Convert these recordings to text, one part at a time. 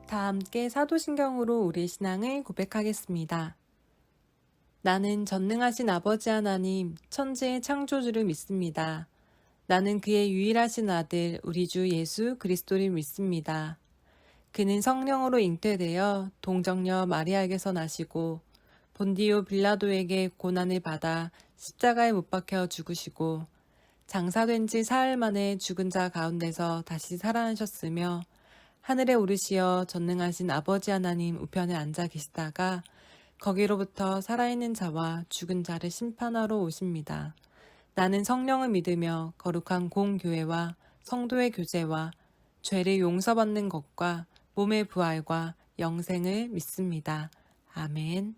다 함께 사도신경으로 우리 신앙을 고백하겠습니다. 나는 전능하신 아버지 하나님, 천지의 창조주를 믿습니다. 나는 그의 유일하신 아들, 우리 주 예수 그리스도를 믿습니다. 그는 성령으로 잉태되어 동정녀 마리아에게서 나시고 본디오 빌라도에게 고난을 받아 십자가에 못 박혀 죽으시고 장사된 지 사흘 만에 죽은 자 가운데서 다시 살아나셨으며 하늘에 오르시어 전능하신 아버지 하나님 우편에 앉아 계시다가 거기로부터 살아있는 자와 죽은 자를 심판하러 오십니다. 나는 성령을 믿으며 거룩한 공교회와 성도의 교제와 죄를 용서받는 것과 몸의 부활과 영생을 믿습니다. 아멘.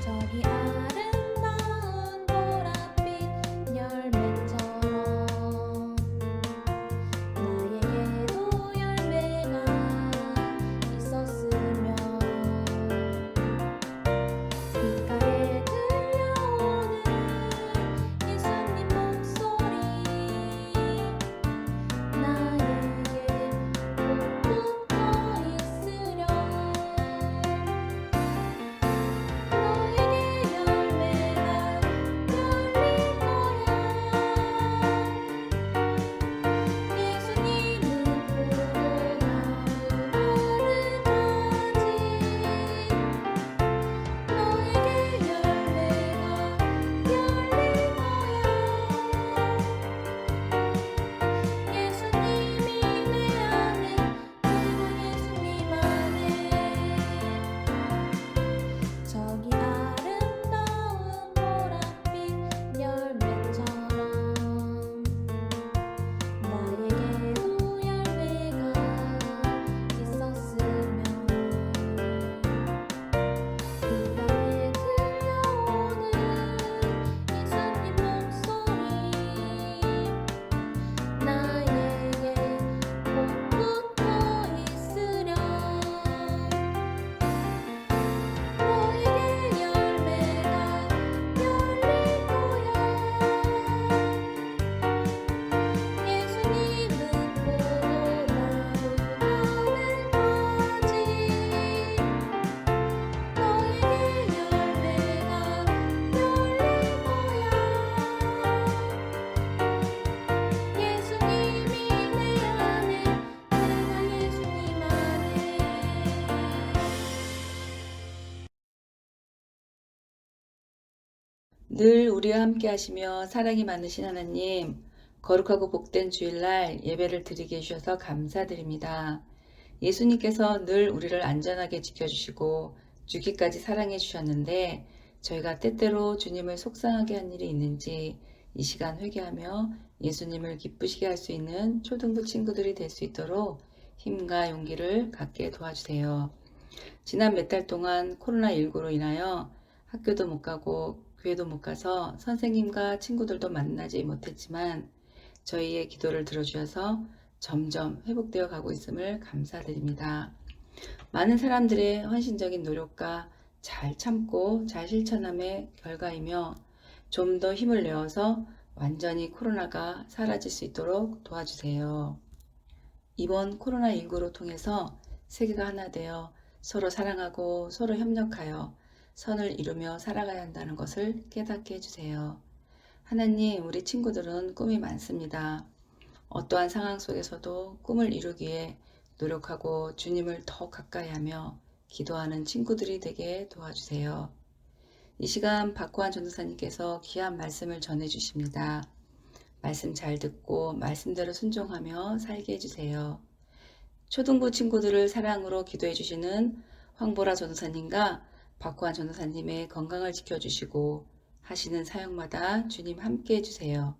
저기 아름다운 보랏빛 열매처럼 나에게도 열매가 있었으면 귓가에 들려오는 예수님 목소리 나에게 꼭 붙어 있으렴 너에게 열매가 열릴 거야 예수님은 포도나무 가르마지 너에게 열매가 열릴 거야 예수님이 내 안에 내가 예수님 안에 저기 아름다운 보랏빛 열매처럼 나에게도 열매가 있었으면 귓가에 들려오는 예수님 목소리 나에게 꼭 붙어 있으렴 너에게 열매가 열릴 거야 예수님은 포도나무 가을까지 너에게 열매가 열릴 거야 예수님이 내 안에 내가 예수님 안에 늘 우리와 함께 하시며 사랑이 많으신 하나님, 거룩하고 복된 주일날 예배를 드리게 해주셔서 감사드립니다. 예수님께서 늘 우리를 안전하게 지켜주시고 죽기까지 사랑해 주셨는데 저희가 때때로 주님을 속상하게 한 일이 있는지 이 시간 회개하며 예수님을 기쁘시게 할 수 있는 초등부 친구들이 될 수 있도록 힘과 용기를 갖게 도와주세요. 지난 몇 달 동안 코로나19로 인하여 학교도 못 가고 교회도 못 가서 선생님과 친구들도 만나지 못했지만 저희의 기도를 들어주셔서 점점 회복되어 가고 있음을 감사드립니다. 많은 사람들의 헌신적인 노력과 잘 참고 잘 실천함의 결과이며 좀 더 힘을 내어서 완전히 코로나가 사라질 수 있도록 도와주세요. 이번 코로나19로 통해서 세계가 하나 되어 서로 사랑하고 서로 협력하여 선을 이루며 살아가야 한다는 것을 깨닫게 해주세요. 하나님, 우리 친구들은 꿈이 많습니다. 어떠한 상황 속에서도 꿈을 이루기 위해 노력하고 주님을 더 가까이 하며 기도하는 친구들이 되게 도와주세요. 이 시간 박호환 전도사님께서 귀한 말씀을 전해주십니다. 말씀 잘 듣고 말씀대로 순종하며 살게 해주세요. 초등부 친구들을 사랑으로 기도해 주시는 황보라 전도사님과 박호환 전도사님의 건강을 지켜주시고 하시는 사역마다 주님 함께 해주세요.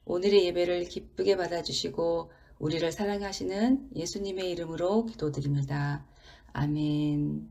오늘의 예배를 기쁘게 받아주시고 우리를 사랑하시는 예수님의 이름으로 기도드립니다. 아멘.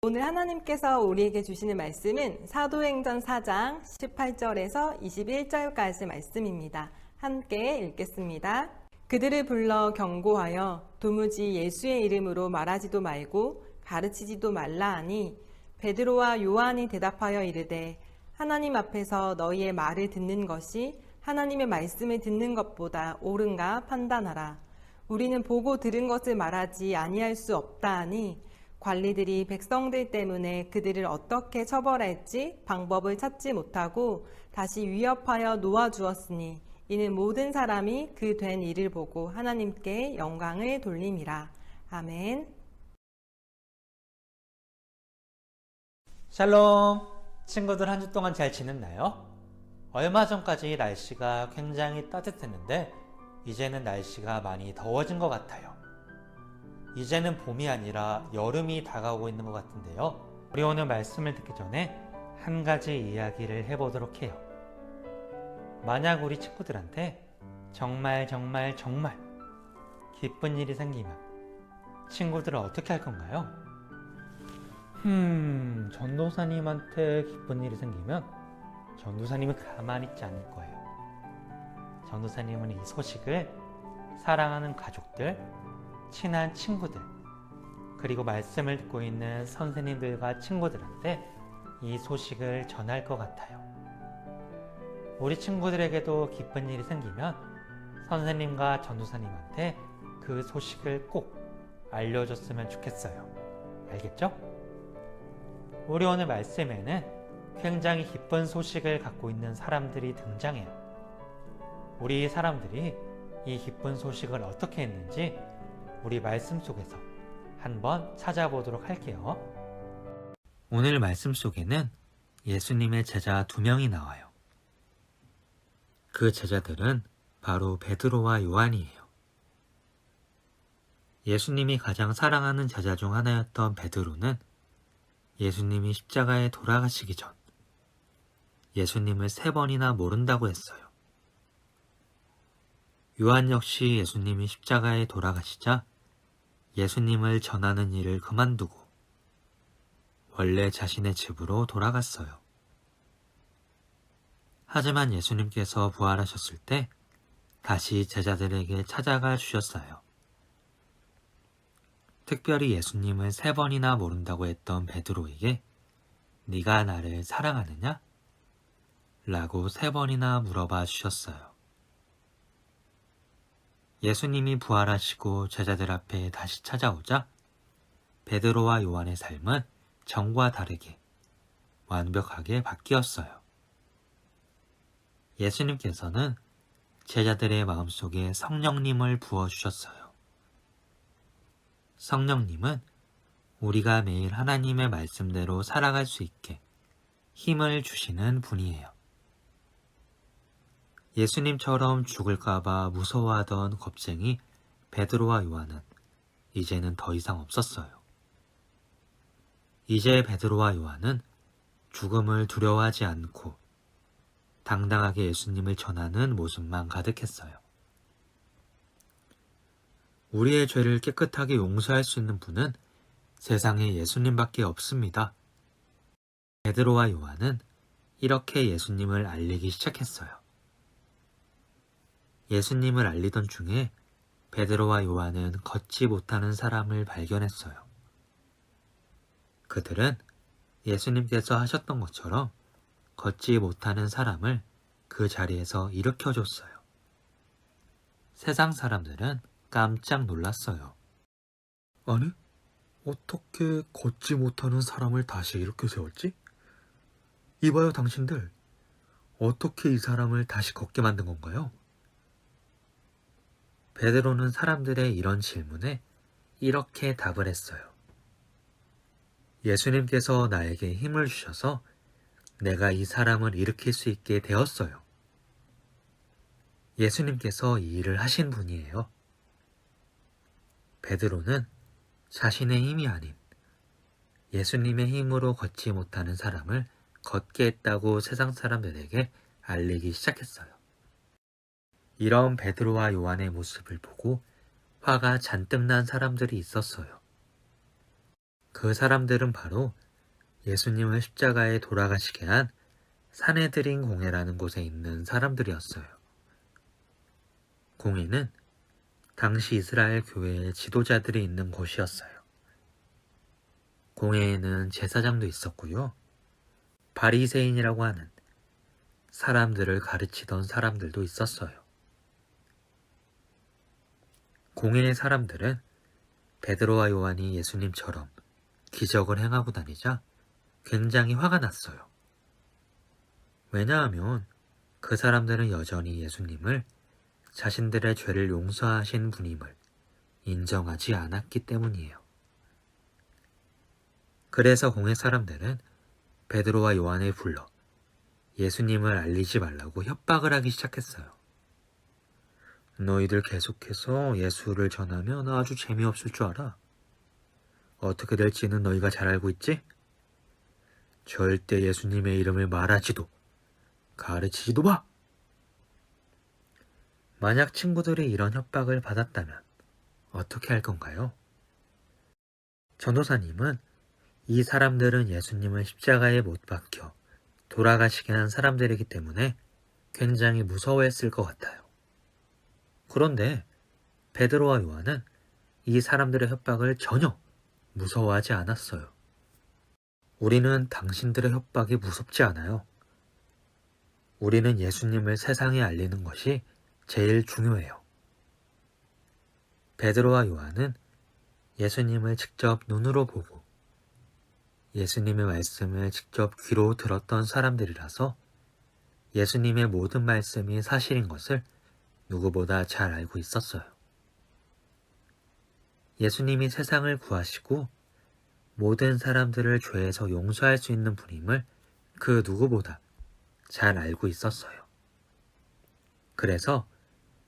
오늘 하나님께서 우리에게 주시는 말씀은 사도행전 4장 18절에서 21절까지 말씀입니다. 함께 읽겠습니다. 그들을 불러 경고하여 도무지 예수의 이름으로 말하지도 말고 가르치지도 말라 하니 베드로와 요한이 대답하여 이르되 하나님 앞에서 너희의 말을 듣는 것이 하나님의 말씀을 듣는 것보다 옳은가 판단하라. 우리는 보고 들은 것을 말하지 아니할 수 없다 하니 관리들이 백성들 때문에 그들을 어떻게 처벌할지 방법을 찾지 못하고 다시 위협하여 놓아주었으니 이는 모든 사람이 그 된 일을 보고 하나님께 영광을 돌림이라. 아멘. 샬롬! 친구들 한 주 동안 잘 지냈나요? 얼마 전까지 날씨가 굉장히 따뜻했는데 이제는 날씨가 많이 더워진 것 같아요. 이제는 봄이 아니라 여름이 다가오고 있는 것 같은데요. 우리 오늘 말씀을 듣기 전에 한 가지 이야기를 해보도록 해요. 만약 우리 친구들한테 정말 기쁜 일이 생기면 친구들은 어떻게 할 건가요? 전도사님한테 기쁜 일이 생기면 전도사님은 가만히 있지 않을 거예요. 전도사님은 이 소식을 사랑하는 가족들, 친한 친구들, 그리고 말씀을 듣고 있는 선생님들과 친구들한테 이 소식을 전할 것 같아요. 우리 친구들에게도 기쁜 일이 생기면 선생님과 전도사님한테 그 소식을 꼭 알려줬으면 좋겠어요. 알겠죠? 우리 오늘 말씀에는 굉장히 기쁜 소식을 갖고 있는 사람들이 등장해요. 우리 사람들이 이 기쁜 소식을 어떻게 했는지 우리 말씀 속에서 한번 찾아보도록 할게요. 오늘 말씀 속에는 예수님의 제자 2명이 나와요. 그 제자들은 바로 베드로와 요한이에요. 예수님이 가장 사랑하는 제자 중 하나였던 베드로는 예수님이 십자가에 돌아가시기 전 예수님을 3번이나 모른다고 했어요. 요한 역시 예수님이 십자가에 돌아가시자 예수님을 전하는 일을 그만두고 원래 자신의 집으로 돌아갔어요. 하지만 예수님께서 부활하셨을 때 다시 제자들에게 찾아가 주셨어요. 특별히 예수님을 3번이나 모른다고 했던 베드로에게 네가 나를 사랑하느냐? 라고 3번이나 물어봐 주셨어요. 예수님이 부활하시고 제자들 앞에 다시 찾아오자 베드로와 요한의 삶은 전과 다르게 완벽하게 바뀌었어요. 예수님께서는 제자들의 마음속에 성령님을 부어주셨어요. 성령님은 우리가 매일 하나님의 말씀대로 살아갈 수 있게 힘을 주시는 분이에요. 예수님처럼 죽을까봐 무서워하던 겁쟁이 베드로와 요한은 이제는 더 이상 없었어요. 이제 베드로와 요한은 죽음을 두려워하지 않고 당당하게 예수님을 전하는 모습만 가득했어요. 우리의 죄를 깨끗하게 용서할 수 있는 분은 세상에 예수님밖에 없습니다. 베드로와 요한은 이렇게 예수님을 알리기 시작했어요. 예수님을 알리던 중에 베드로와 요한은 걷지 못하는 사람을 발견했어요. 그들은 예수님께서 하셨던 것처럼 걷지 못하는 사람을 그 자리에서 일으켜줬어요. 세상 사람들은 깜짝 놀랐어요. 아니, 어떻게 걷지 못하는 사람을 다시 이렇게 세웠지? 이봐요, 당신들. 어떻게 이 사람을 다시 걷게 만든 건가요? 베드로는 사람들의 이런 질문에 이렇게 답을 했어요. 예수님께서 나에게 힘을 주셔서 내가 이 사람을 일으킬 수 있게 되었어요. 예수님께서 이 일을 하신 분이에요. 베드로는 자신의 힘이 아닌 예수님의 힘으로 걷지 못하는 사람을 걷게 했다고 세상 사람들에게 알리기 시작했어요. 이런 베드로와 요한의 모습을 보고 화가 잔뜩 난 사람들이 있었어요. 그 사람들은 바로 예수님을 십자가에 돌아가시게 한 산헤드린 공회라는 곳에 있는 사람들이었어요. 공회는 당시 이스라엘 교회의 지도자들이 있는 곳이었어요. 공회에는 제사장도 있었고요. 바리새인이라고 하는 사람들을 가르치던 사람들도 있었어요. 공회의 사람들은 베드로와 요한이 예수님처럼 기적을 행하고 다니자 굉장히 화가 났어요. 왜냐하면 그 사람들은 여전히 예수님을 자신들의 죄를 용서하신 분임을 인정하지 않았기 때문이에요. 그래서 공회 사람들은 베드로와 요한을 불러 예수님을 알리지 말라고 협박을 하기 시작했어요. 너희들 계속해서 예수를 전하면 아주 재미없을 줄 알아. 어떻게 될지는 너희가 잘 알고 있지? 절대 예수님의 이름을 말하지도 가르치지도 마! 만약 친구들이 이런 협박을 받았다면 어떻게 할 건가요? 전도사님은 이 사람들은 예수님을 십자가에 못 박혀 돌아가시게 한 사람들이기 때문에 굉장히 무서워했을 것 같아요. 그런데 베드로와 요한은 이 사람들의 협박을 전혀 무서워하지 않았어요. 우리는 당신들의 협박이 무섭지 않아요. 우리는 예수님을 세상에 알리는 것이 제일 중요해요. 베드로와 요한은 예수님을 직접 눈으로 보고 예수님의 말씀을 직접 귀로 들었던 사람들이라서 예수님의 모든 말씀이 사실인 것을 누구보다 잘 알고 있었어요. 예수님이 세상을 구하시고 모든 사람들을 죄에서 용서할 수 있는 분임을 그 누구보다 잘 알고 있었어요. 그래서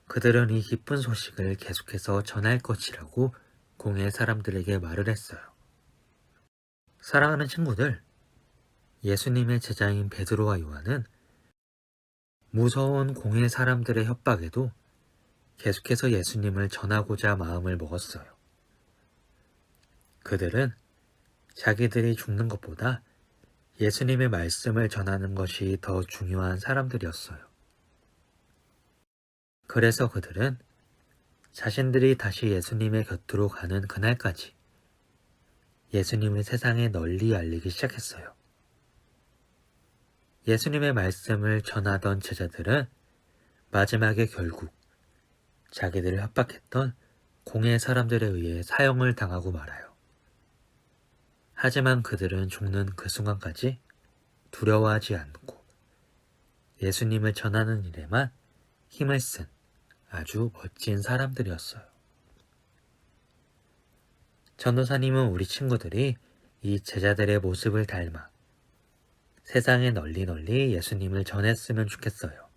그들은 이 기쁜 소식을 계속해서 전할 것이라고 공회 사람들에게 말을 했어요. 사랑하는 친구들, 예수님의 제자인 베드로와 요한은 무서운 공회 사람들의 협박에도 계속해서 예수님을 전하고자 마음을 먹었어요. 그들은 자기들이 죽는 것보다 예수님의 말씀을 전하는 것이 더 중요한 사람들이었어요. 그래서 그들은 자신들이 다시 예수님의 곁으로 가는 그날까지 예수님을 세상에 널리 알리기 시작했어요. 예수님의 말씀을 전하던 제자들은 마지막에 결국 자기들을 협박했던 공회 사람들에 의해 사형을 당하고 말아요. 하지만 그들은 죽는 그 순간까지 두려워하지 않고 예수님을 전하는 일에만 힘을 쓴 아주 멋진 사람들이었어요. 전도사님은 우리 친구들이 이 제자들의 모습을 닮아 세상에 널리 예수님을 전했으면 좋겠어요.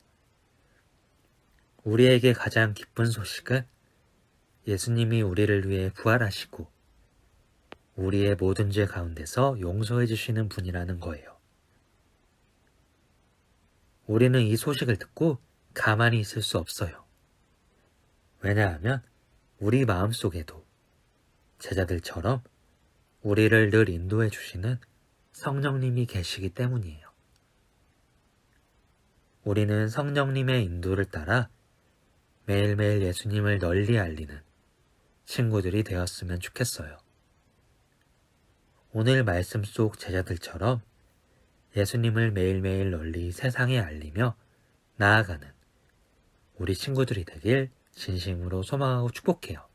우리에게 가장 기쁜 소식은 예수님이 우리를 위해 부활하시고 우리의 모든 죄 가운데서 용서해 주시는 분이라는 거예요. 우리는 이 소식을 듣고 가만히 있을 수 없어요. 왜냐하면 우리 마음속에도 제자들처럼 우리를 늘 인도해 주시는 성령님이 계시기 때문이에요. 우리는 성령님의 인도를 따라 매일매일 예수님을 널리 알리는 친구들이 되었으면 좋겠어요. 오늘 말씀 속 제자들처럼 예수님을 매일매일 널리 세상에 알리며 나아가는 우리 친구들이 되길 진심으로 소망하고 축복해요.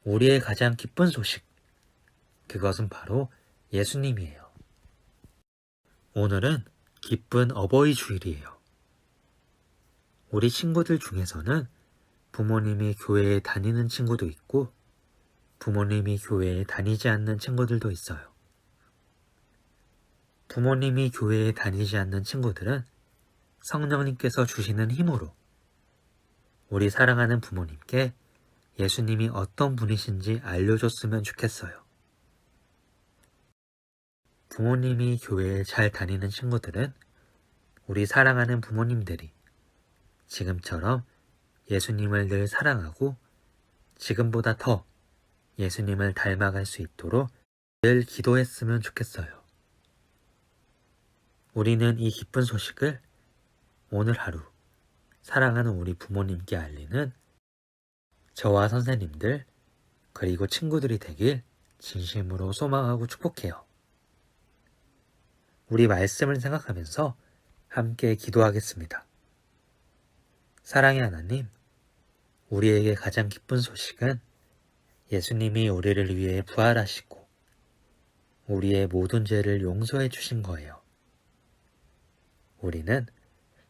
우리의 가장 기쁜 소식, 그것은 바로 예수님이에요. 오늘은 기쁜 어버이 주일이에요. 우리 친구들 중에서는 부모님이 교회에 다니는 친구도 있고 부모님이 교회에 다니지 않는 친구들도 있어요. 부모님이 교회에 다니지 않는 친구들은 성령님께서 주시는 힘으로 우리 사랑하는 부모님께 예수님이 어떤 분이신지 알려줬으면 좋겠어요. 부모님이 교회에 잘 다니는 친구들은 우리 사랑하는 부모님들이 지금처럼 예수님을 늘 사랑하고 지금보다 더 예수님을 닮아갈 수 있도록 늘 기도했으면 좋겠어요. 우리는 이 기쁜 소식을 오늘 하루 사랑하는 우리 부모님께 알리는 저와 선생님들 그리고 친구들이 되길 진심으로 소망하고 축복해요. 우리 말씀을 생각하면서 함께 기도하겠습니다. 사랑의 하나님, 우리에게 가장 기쁜 소식은 예수님이 우리를 위해 부활하시고 우리의 모든 죄를 용서해 주신 거예요. 우리는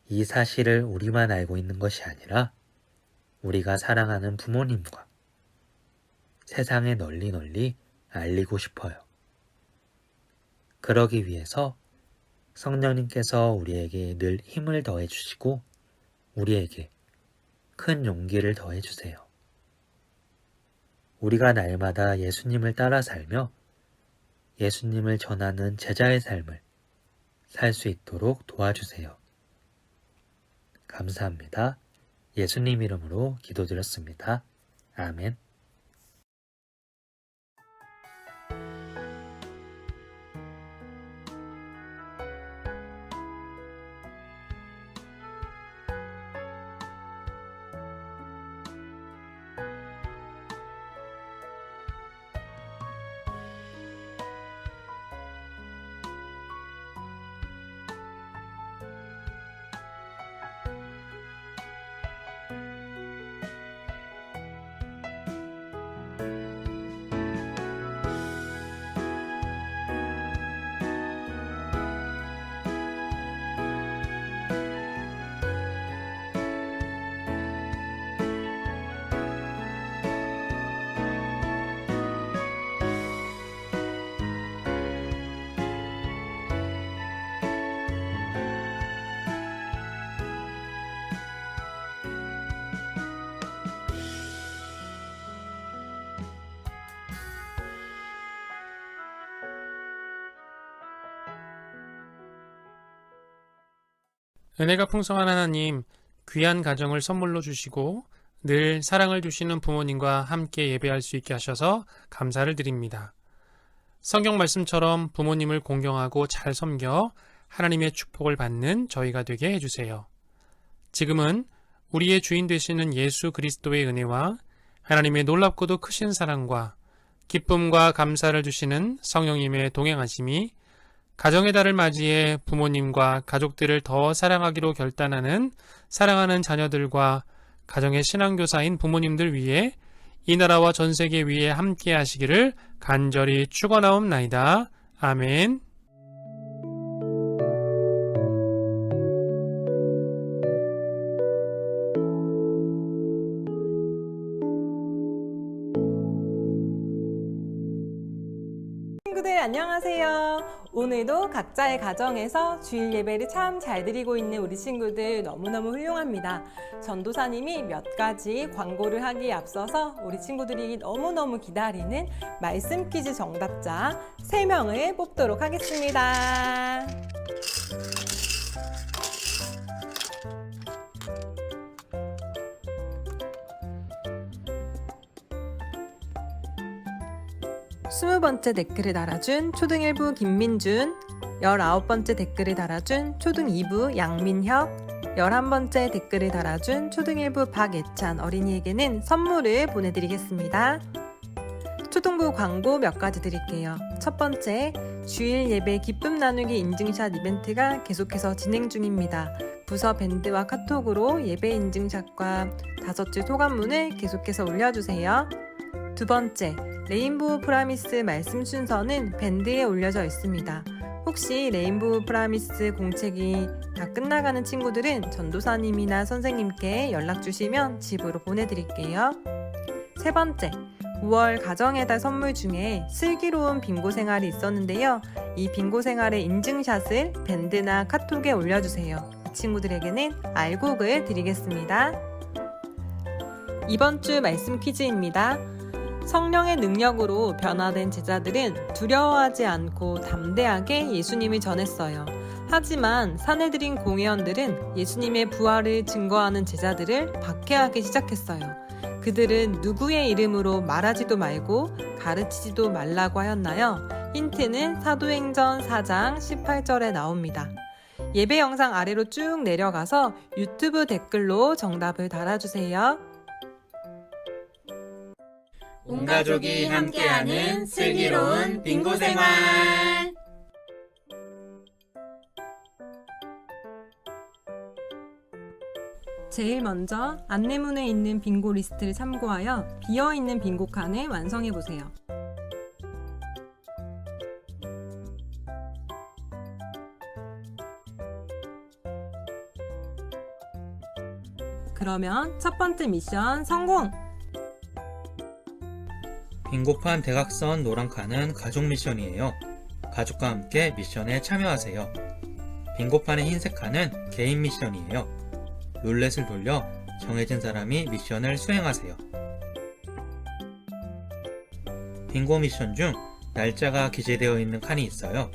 이 사실을 우리만 알고 있는 것이 아니라 우리가 사랑하는 부모님과 세상에 널리 알리고 싶어요. 그러기 위해서 성령님께서 우리에게 늘 힘을 더해 주시고 우리에게 큰 용기를 더해 주세요. 우리가 날마다 예수님을 따라 살며 예수님을 전하는 제자의 삶을 살 수 있도록 도와주세요. 감사합니다. 예수님 이름으로 기도드렸습니다. 아멘. 은혜가 풍성한 하나님, 귀한 가정을 선물로 주시고 늘 사랑을 주시는 부모님과 함께 예배할 수 있게 하셔서 감사를 드립니다. 성경 말씀처럼 부모님을 공경하고 잘 섬겨 하나님의 축복을 받는 저희가 되게 해주세요. 지금은 우리의 주인 되시는 예수 그리스도의 은혜와 하나님의 놀랍고도 크신 사랑과 기쁨과 감사를 주시는 성령님의 동행하심이 가정의 달을 맞이해 부모님과 가족들을 더 사랑하기로 결단하는 사랑하는 자녀들과 가정의 신앙교사인 부모님들 위해 이 나라와 전 세계 위에 함께 하시기를 간절히 축원하옵나이다. 아멘. 친구들 안녕하세요. 오늘도 각자의 가정에서 주일 예배를 참 잘 드리고 있는 우리 친구들 너무너무 훌륭합니다. 전도사님이 몇 가지 광고를 하기에 앞서서 우리 친구들이 너무너무 기다리는 말씀 퀴즈 정답자 3명을 뽑도록 하겠습니다. 스무 번째 댓글을 달아준 초등1부 김민준, 19번째 댓글을 달아준 초등2부 양민혁, 11번째 댓글을 달아준 초등1부 박예찬 어린이에게는 선물을 보내드리겠습니다. 초등부 광고 몇 가지 드릴게요. 첫 번째, 주일 예배 기쁨 나누기 인증샷 이벤트가 계속해서 진행 중입니다. 부서 밴드와 카톡으로 예배 인증샷과 5줄 소감문을 계속해서 올려주세요. 두 번째, 레인보우 프라미스 말씀 순서는 밴드에 올려져 있습니다. 혹시 레인보우 프라미스 공책이 다 끝나가는 친구들은 전도사님이나 선생님께 연락 주시면 집으로 보내드릴게요. 세 번째, 5월 가정의 달 선물 중에 슬기로운 빙고 생활이 있었는데요. 이 빙고 생활의 인증샷을 밴드나 카톡에 올려주세요. 이 친구들에게는 알곡을 드리겠습니다. 이번 주 말씀 퀴즈입니다. 성령의 능력으로 변화된 제자들은 두려워하지 않고 담대하게 예수님을 전했어요. 하지만 사내들인 공회원들은 예수님의 부활을 증거하는 제자들을 박해하기 시작했어요. 그들은 누구의 이름으로 말하지도 말고 가르치지도 말라고 하였나요? 힌트는 사도행전 4장 18절에 나옵니다. 예배 영상 아래로 쭉 내려가서 유튜브 댓글로 정답을 달아주세요. 온 가족이 함께하는 슬기로운 빙고 생활. 제일 먼저 안내문에 있는 빙고 리스트를 참고하여 비어있는 빙고 칸을 완성해 보세요. 그러면 첫 번째 미션 성공! 빙고판 대각선 노란 칸은 가족 미션이에요. 가족과 함께 미션에 참여하세요. 빙고판의 흰색 칸은 개인 미션이에요. 룰렛을 돌려 정해진 사람이 미션을 수행하세요. 빙고 미션 중 날짜가 기재되어 있는 칸이 있어요.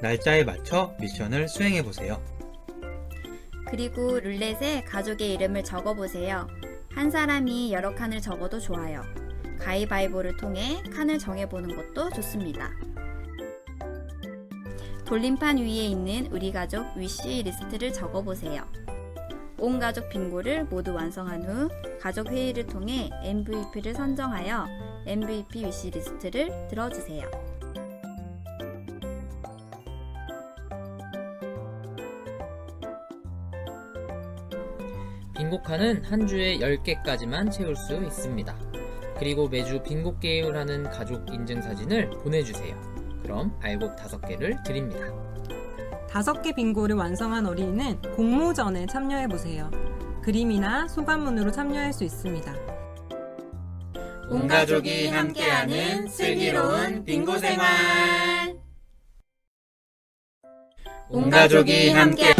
날짜에 맞춰 미션을 수행해보세요. 그리고 룰렛에 가족의 이름을 적어보세요. 한 사람이 여러 칸을 적어도 좋아요. 가위바위보를 통해 칸을 정해보는 것도 좋습니다. 돌림판 위에 있는 우리 가족 위시 리스트를 적어보세요. 온 가족 빙고를 모두 완성한 후 가족 회의를 통해 MVP를 선정하여 MVP 위시 리스트를 들어주세요. 빙고칸은 한 주에 10개까지만 채울 수 있습니다. 그리고 매주 빙고 게임을 하는 가족 인증 사진을 보내주세요. 그럼 알곡 5개를 드립니다. 5개 빙고를 완성한 어린이는 공모전에 참여해보세요. 그림이나 소감문으로 참여할 수 있습니다. 온 가족이 함께하는 슬기로운 빙고 생활. 온 가족이 함께